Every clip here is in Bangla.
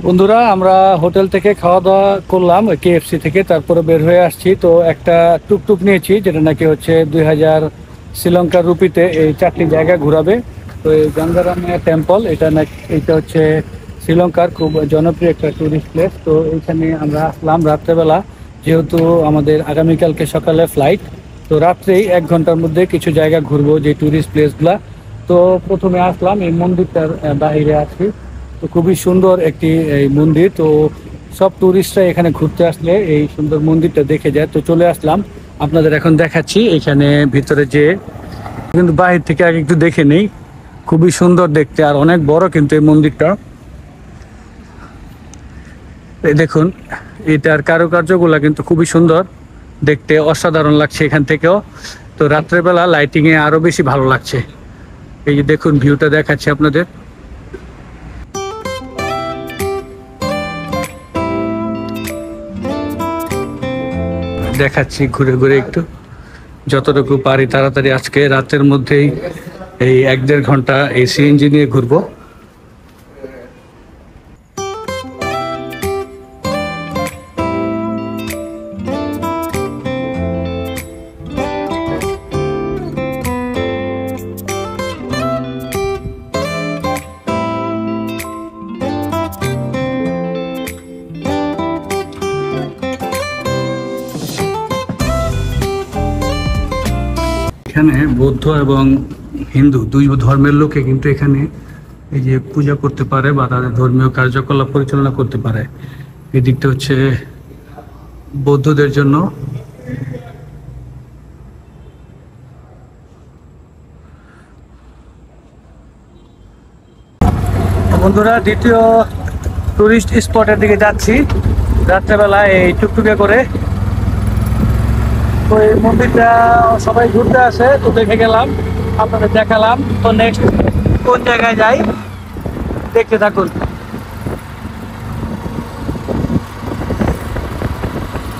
বন্ধুরা আমরা হোটেল থেকে খাওয়া দাওয়া করলাম কেএফসি থেকে, তারপরে বের হয়ে আসছি। তো একটা টুকটুক নিয়েছি যেটা নাকি হচ্ছে 2000 শ্রীলঙ্কার রুপিতে এই 4টি জায়গা ঘোরাবে। তো এই গঙ্গারামে টেম্পল এটা হচ্ছে শ্রীলঙ্কার খুব জনপ্রিয় একটা টুরিস্ট প্লেস। তো এইখানে আমরা আসলাম রাত্রেবেলা, যেহেতু আমাদের আগামীকালকে সকালে ফ্লাইট। তো রাত্রেই 1 ঘন্টার মধ্যে কিছু জায়গা ঘুরবো যে টুরিস্ট প্লেসগুলা। তো প্রথমে আসলাম এই মন্দিরটার বাইরে আছি। তো খুবই সুন্দর একটি এই মন্দির। তো সব টুরিস্টরা এখানে ঘুরতে আসলে এই সুন্দর মন্দিরটা দেখে যায়। তো চলে আসলাম, আপনাদের এখন দেখাচ্ছি এখানে ভিতরে যে, কিন্তু বাহির থেকে আগে একটু দেখে নেই। খুবই সুন্দর দেখতে আর অনেক বড় কিন্তু এই মন্দিরটা। এই দেখুন, এটার কারুকার্যগুলা কিন্তু খুবই সুন্দর দেখতে, অসাধারণ লাগছে এখান থেকেও। তো রাত্রেবেলা লাইটিংয়ে আরো বেশি ভালো লাগছে। এই যে দেখুন, ভিউটা দেখাচ্ছি আপনাদের। দেখাচ্ছি ঘুরে ঘুরে একটু, যতটুকু পারি তাড়াতাড়ি আজকে রাতের মধ্যেই এই 1-1.5 ঘন্টা এই সিএনজি নিয়ে ঘুরবো। এখানে বৌদ্ধ এবং হিন্দু দুই ধর্মের লোকে কিন্তু এখানে এই যে পূজা করতে পারে বা তাদের ধর্মীয় কার্যকলাপ পরিচালনা করতে পারে। এই দিকটা হচ্ছে বৌদ্ধদের জন্য। বন্ধুরা, দ্বিতীয় টুরিস্ট স্পটের দিকে যাচ্ছি রাত্রেবেলা এই টুকটুকে করে। তো এই মন্দিরটা সবাই ঘুরতে আসে, তো দেখে গেলাম, আপনাদের দেখালাম। তো নেক্সট কোন জায়গায় যাই দেখতে থাকুন।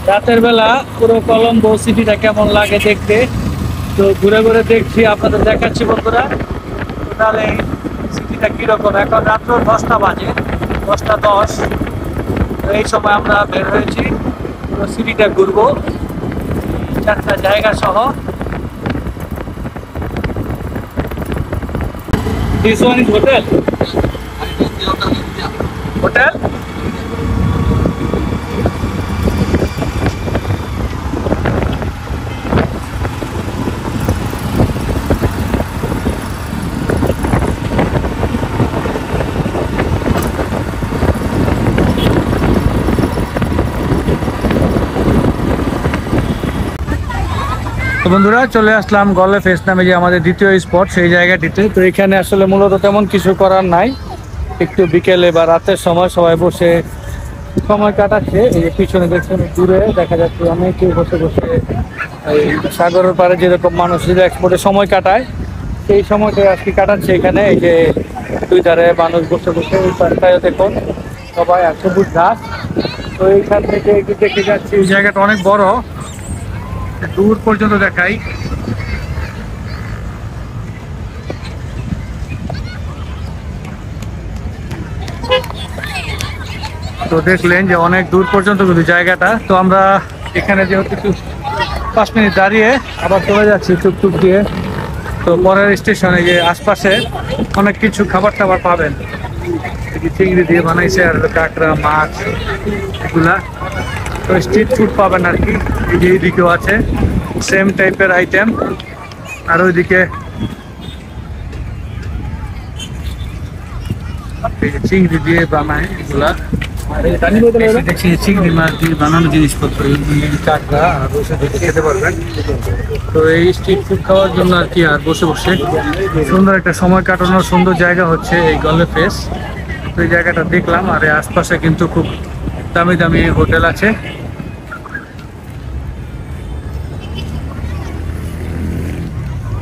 রাতের বেলা পুরো কলম্বো সিটিটা কেমন লাগে দেখতে, তো ঘুরে ঘুরে দেখছি, আপনাদের দেখাচ্ছি বন্ধুরা। তাহলে সিটিটা কিরকম, এখন রাত্র 10টা বাজে, 10টা 10। তো এই সময় আমরা বের হয়েছি পুরো সিটিটা ঘুরবো, 4টা জায়গা সহ। This one is hotel. Hotel? তো বন্ধুরা, চলে আসলাম গলে ফেস নামে যে আমাদের দ্বিতীয় স্পট, সেই জায়গাটিতে। তো এখানে আসলে মূলত তেমন কিছু করার নাই, একটু বিকেলে বা রাতের সময় সবাই বসে সময় কাটাচ্ছে। এই যে পিছনে দেখছেন, দূরে দেখা যাচ্ছে অনেকে বসে বসে এই সাগরের পাড়ে যেরকম মানুষ রিল্যাক্স করে সময় কাটায়, সেই সময়টা আজকে কাটাচ্ছে এখানে। এই যে দুই ধারে মানুষ বসে বসে, এই পাশটায় দেখুন সবাই আর সবুজ ঘাস। তো এইখান থেকে একটু দেখে যাচ্ছি, এই জায়গাটা অনেক বড়, দূর পর্যন্ত দেখাই। তো দেখলেন যে অনেক দূর পর্যন্ত কিন্তু জায়গাটা। তো আমরা এখানে যেহেতু একটু 5 মিনিট দাঁড়িয়ে আবার চলে যাচ্ছি টুকটুক দিয়ে। তো পরের স্টেশনে যে আশপাশে অনেক কিছু খাবার টাবার পাবেন, চিংড়ি দিয়ে বানাইছে আর কাঁকড়া, মাছ, এগুলা। তো স্ট্রিট ফুড পাবেন আর কি। এই যে এইদিকেও আছে সেম টাইপের আইটেম, আর ওইদিকে চিংড়ি দিয়ে বানায় এগুলা। দেখছি চিংড়ি মাছ দিয়ে বানানো জিনিসপত্র, কাঁকড়া, আর বসে দেখে খেতে পারবেন। তো এই স্ট্রিট ফুড খাওয়ার জন্য আর কি, আর বসে বসে সুন্দর একটা সময় কাটানোর সুন্দর জায়গা হচ্ছে এই গলে ফেস। তো এই জায়গাটা দেখলাম, আর এই আশপাশে কিন্তু খুব দামি দামি হোটেল আছে।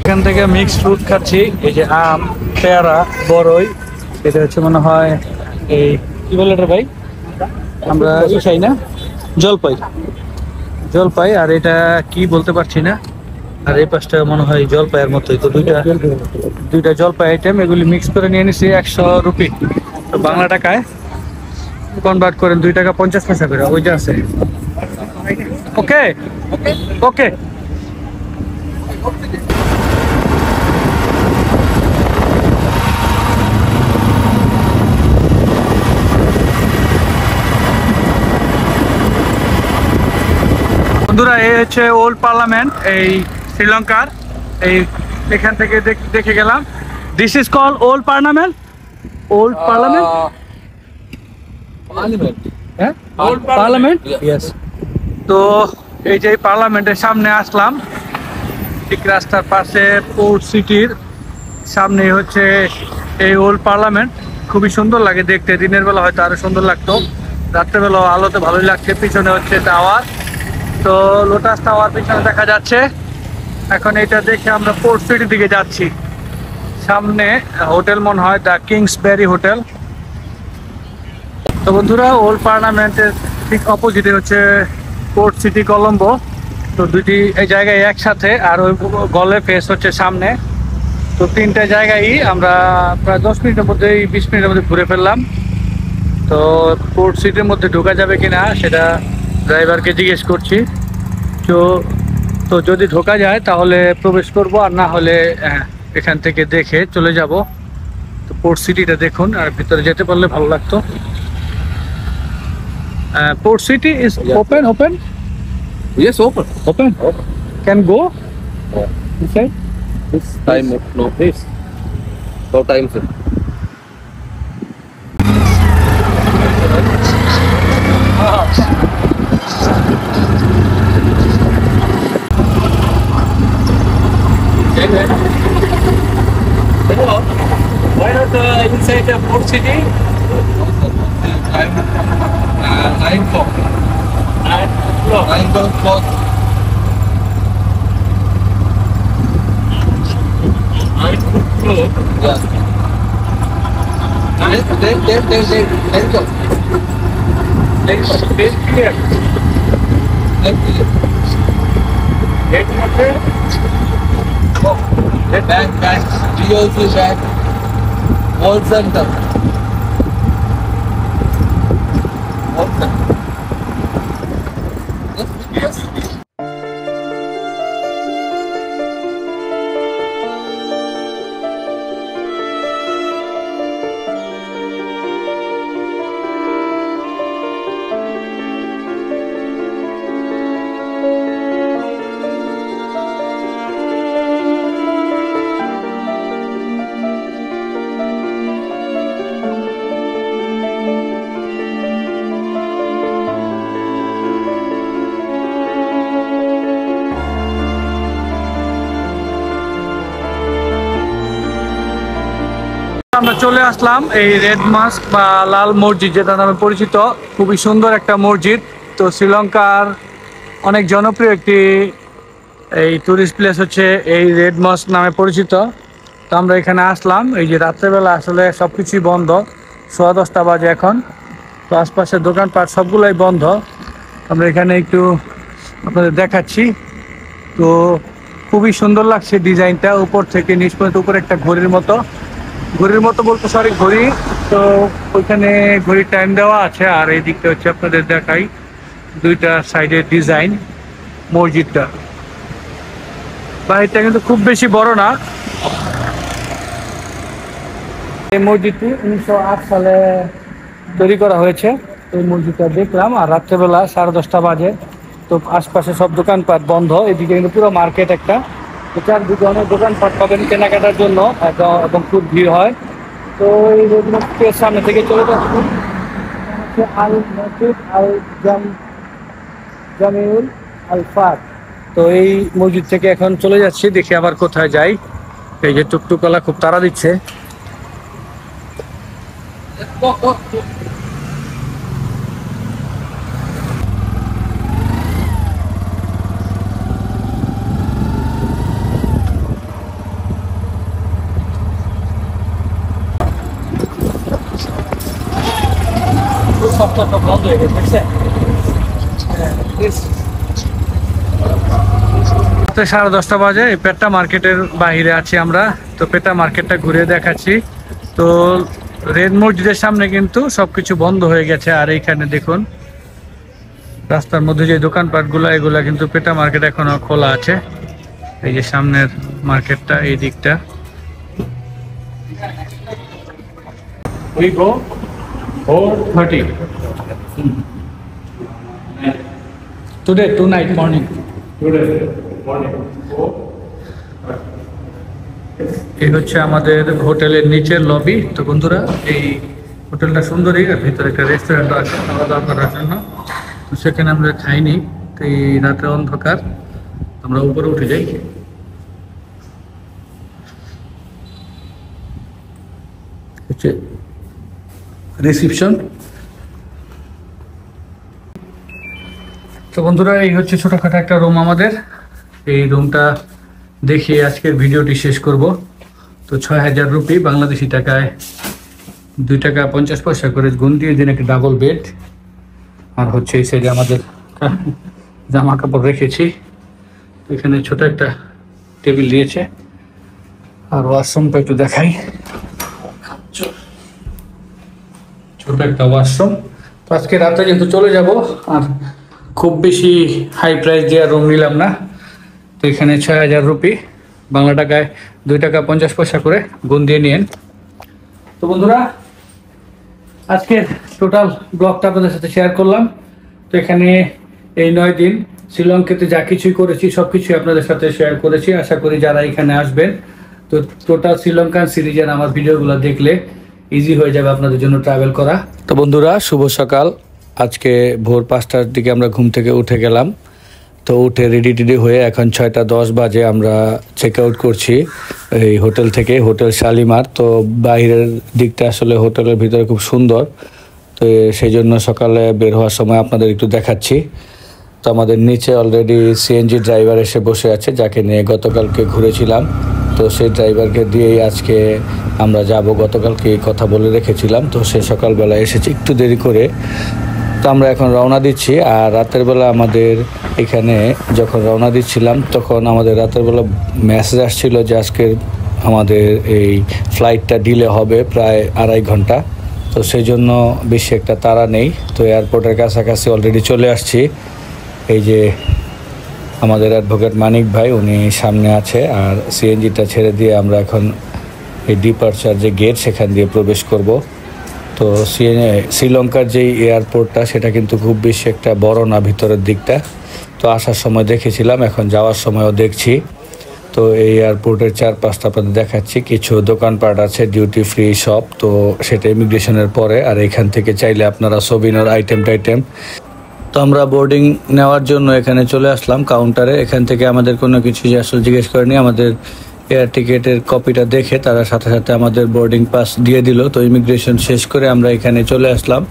এখান থেকে মিক্সড ফ্রুট খাচ্ছি, এই যে আম, পেয়ারা, বড়ই, এটা হচ্ছে মনে হয় এই কি বলে এটা ভাই, আমরা খাই না, জলপাই, জলপাই। আর এটা কি বলতে পারছি না। আর এই পাশটা মনে হয় জলপাইয়ের মতোই। তো দুইটা জলপাই আইটেম, এগুলি মিক্স করে নিয়ে নিছি 100 রুপি, তো বাংলা টাকায় কনভার্ট করেন 2 টাকা 50 পয়সা করে, ওই যে আছে। ওকে ওকে। বন্ধুরা, এই হচ্ছে ওল্ড পার্লামেন্ট এই শ্রীলঙ্কার। এই এখান থেকে দেখে গেলাম। This is call old parliament. Old parliament, হ্যাঁ ওল্ড পার্লামেন্ট, ইয়েস। তো এই যে পার্লামেন্টের সামনে আসলাম, ঠিক রাস্তার পাশে পোর্ট সিটির সামনে হচ্ছে এই ওল্ড পার্লামেন্ট। খুবই সুন্দর লাগে দেখতে, দিনের বেলা হয়তো আরো সুন্দর লাগতো, রাত্রেবেলা আলোতে ভালোই লাগছে। পিছনে হচ্ছে টাওয়ার, তো লোটাস টাওয়ার পিছনে দেখা যাচ্ছে। এখন এটা দেখে আমরা পোর্ট সিটির দিকে যাচ্ছি। সামনে হোটেল মনে হয় দ্য কিংসবেরি হোটেল। তো বন্ধুরা, ওল্ড পার্লামেন্টের ঠিক অপোজিটে হচ্ছে পোর্ট সিটি কলম্বো। তো দুটি এই জায়গায় একসাথে, আর ওই গলে ফেস হচ্ছে সামনে। তো তিনটা জায়গায় আমরা প্রায় 10 মিনিটের মধ্যে 20 মিনিটের মধ্যে ঘুরে ফেললাম। তো পোর্ট সিটির মধ্যে ঢোকা যাবে কিনা সেটা ড্রাইভারকে জিজ্ঞেস করছি। তো তো যদি ঢোকা যায় তাহলে প্রবেশ করব, আর না হলে এখান থেকে দেখে চলে যাব। তো পোর্ট সিটিটা দেখুন, আর ভিতরে যেতে পারলে ভালো লাগতো। Port city is open open Yes, open. Open can go Oh, inside this time, no, this. no time, sir. Why not inside the port city? Time, 9 o'clock. 9 o'clock. 9 o'clock. 9 o'clock. Yeah. Then go. Then clear. Then clear. Gate মধ্যে Back. GLC back. All center. All center. Yes. আমরা চলে আসলাম এই রেড মাস্ক বা লাল মসজিদ, যেটা নামে পরিচিত। খুবই সুন্দর একটা মসজিদ। তো শ্রীলঙ্কার অনেক জনপ্রিয় একটি এই টুরিস্ট প্লেস হচ্ছে এই রেড মস্ক নামে পরিচিত। তো আমরা এখানে আসলাম, এই যে রাত্রেবেলা আসলে সব কিছুই বন্ধ, 10:15 বাজে এখন। তো আশপাশের দোকানপাট সবগুলাই বন্ধ। আমরা এখানে একটু আপনাদের দেখাচ্ছি। তো খুবই সুন্দর লাগছে ডিজাইনটা, উপর থেকে নিচ পর্যন্ত। উপরে একটা ঘড়ির মতো বলতে সরি ঘড়ি। তো ওইখানে ঘড়ির টাইম দেওয়া আছে, আর এই দিকটা হচ্ছে আপনাদের দেখাই দুইটা সাইডের ডিজাইন মসজিদটা। বাড়িটা কিন্তু খুব বেশি বড় না। এই মসজিদটি 1908 সালে তৈরি করা হয়েছে। এই মসজিদটা দেখলাম, আর রাত্রেবেলা 10:30 বাজে। তো আশপাশে সব দোকানপাট বন্ধ। এদিকে কিন্তু পুরো মার্কেট একটা। তো চারদিকে অনেক দোকানপাট পাবেন কেনাকাটার জন্য, এবং খুব ভিড় হয়। তো এই রোডের সামনে থেকে চলে যাচ্ছি আল মসজিদ আল জামিউল আল ফাত। তো এই মসজিদ থেকে এখন চলে যাচ্ছি, দেখি আবার কোথায় যাই। এই যে টুকটুকওয়ালা খুব তাড়া দিচ্ছে। Go. সপ্তাহটা বন্ধ হয়ে গেছে, দেখছেন? 10:30 বাজে। পেটা মার্কেটের বাইরে আছি আমরা। তো পেটা মার্কেটটা ঘুরে দেখাচ্ছি। তো রেড মসজিদের সামনে কিন্তু সবকিছু বন্ধ হয়ে গেছে। আর এইখানে দেখুন রাস্তার মধ্যে যে দোকানপাটগুলো, এগুলা কিন্তু পেটা মার্কেট এখনো খোলা আছে। এই যে সামনের মার্কেটটা, এই দিকটা। We go 4:30 today, tonight morning. এই হচ্ছে আমাদের হোটেলের নিচের লবি। তো বন্ধুরা, এই হোটেলটা সুন্দরই, আর ভিতরে একটা রেস্টুরেন্ট আছে খাওয়া দাওয়া করার জন্য। তো সেখানে আমরা খাইনি, তো এই রাতে অন্ধকার, আমরা উপরে উঠে যাই। হচ্ছে রিসিপশন। তো বন্ধুরা, এই হচ্ছে ছোটখাটো একটা রুম আমাদের। এই রুমটা দেখিয়ে আজকের ভিডিওটি শেষ করব। তো ৬,০০০ রুপি, বাংলাদেশি টাকায় 2 টাকা 50 পয়সা করে গুণ দিয়ে দিন একটা ডাবল বেড। আর হচ্ছে এই সাইডে আমাদের জামা কাপড় রেখেছি। এখানে ছোট একটা টেবিল দিয়েছে। আর ওয়াশরুমটা একটু দেখাই, ছোট একটা ওয়াশরুম। তো আজকে রাতে যেহেতু চলে যাব, আর খুব বেশি হাই প্রাইস দিয়ে রুম নিলাম না। তো এখানে ৬,০০০ রুপি, বাংলা টাকায় 2 টাকা 50 পয়সা করে গুণ দিয়ে নিন। তো বন্ধুরা, আজকের টোটাল ব্লগটা আপনাদের সাথে শেয়ার করলাম। তো এখানে এই 9 দিন শ্রীলঙ্কাতে যা কিছুই করেছি সব কিছুই আপনাদের সাথে শেয়ার করেছি। আশা করি যারা এখানে আসবেন, তো টোটাল শ্রীলঙ্কান সিরিজের আমার ভিডিওগুলো দেখলে ইজি হয়ে যাবে আপনাদের জন্য ট্রাভেল করা। তো বন্ধুরা, শুভ সকাল। আজকে ভোর 5টার দিকে আমরা ঘুম থেকে উঠে গেলাম। তো উঠে রেডি টেডি হয়ে এখন 6:10 বাজে আমরা চেক আউট করছি এই হোটেল থেকে, হোটেল শালিমার। তো বাইরের দিকটা আসলে হোটেলের ভিতরে খুব সুন্দর। তো সেই জন্য সকালে বের হওয়ার সময় আপনাদের একটু দেখাচ্ছি। তো আমাদের নিচে অলরেডি সিএনজি ড্রাইভার এসে বসে আছে, যাকে নিয়ে গতকালকে ঘুরেছিলাম। তো সেই ড্রাইভারকে দিয়েই আজকে আমরা যাব। গতকালকে কথা বলে রেখেছিলাম, তো সে সকালবেলা এসেছে একটু দেরি করে। তো আমরা এখন রওনা দিচ্ছি। আর রাতের বেলা আমাদের এখানে যখন রওনা দিচ্ছিলাম, তখন আমাদের রাতের বেলা মেসেজ আসছিল যে আজকের আমাদের এই ফ্লাইটটা ডিলে হবে প্রায় 2.5 ঘন্টা। তো সেই জন্য বেশি একটা তাড়া নেই। তো এয়ারপোর্টের কাছাকাছি অলরেডি চলে আসছি। এই যে আমাদের অ্যাডভোকেট মানিক ভাই, উনি সামনে আছে। আর সিএনজিটা ছেড়ে দিয়ে আমরা এখন এই ডিপার্চার যে গেট, সেখান দিয়ে প্রবেশ করব। তো শ্রীলঙ্কার যেই এয়ারপোর্টটা, সেটা কিন্তু খুব বেশি একটা বড় না ভিতরের দিকটা। তো আসার সময় দেখেছিলাম, এখন যাওয়ার সময়ও দেখছি। তো এই এয়ারপোর্টের চারপাশটা আপনাদের দেখাচ্ছি। কিছু দোকানপাট আছে, ডিউটি ফ্রি শপ। তো সেটা ইমিগ্রেশনের পরে। আর এখান থেকে চাইলে আপনারা সোভিনর আইটেম। তো আমরা বোর্ডিং নেওয়ার জন্য এখানে চলে আসলাম কাউন্টারে। এখান থেকে আমাদের কোনো কিছু আসলে জিজ্ঞেস করেনি, আমাদের এয়ার টিকেটের কপিটা দেখে তারা সাথে সাথে আমাদের বোর্ডিং পাস দিয়ে দিল। তো ইমিগ্রেশন শেষ করে আমরা এখানে চলে আসলাম,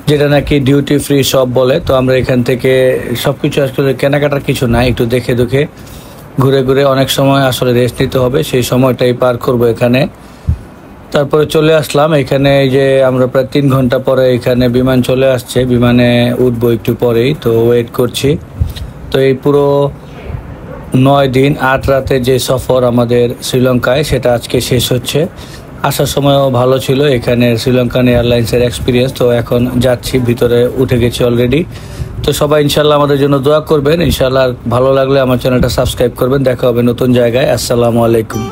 যেটা নাকি ডিউটি ফ্রি শপ বলে। তো আমরা এখান থেকে সব কিছু আসলে কেনাকাটার কিছু নাই, একটু দেখে ঘুরে ঘুরে অনেক সময় আসলে রেস্ট নিতে হবে, সেই সময়টাই পার করব এখানে। তারপরে চলে আসলাম এখানে। যে আমরা প্রায় 3 ঘন্টা পরে এখানে বিমান চলে আসছে, বিমানে উঠবো একটু পরেই। তো ওয়েট করছি। তো এই পুরো 9 দিন 8 রাতের যে সফর আমাদের শ্রীলঙ্কায়, সেটা আজকে শেষ হচ্ছে। আসার সময়ও ভালো ছিল এখানে শ্রীলঙ্কান এয়ারলাইন্সের এক্সপিরিয়েন্স। তো এখন যাচ্ছি, ভিতরে উঠে গেছি অলরেডি। তো সবাই ইনশাল্লাহ আমাদের জন্য দোয়া করবেন। ইনশাল্লাহ ভালো লাগলে আমার চ্যানেলটা সাবস্ক্রাইব করবেন। দেখা হবে নতুন জায়গায়। আসসালামু আলাইকুম।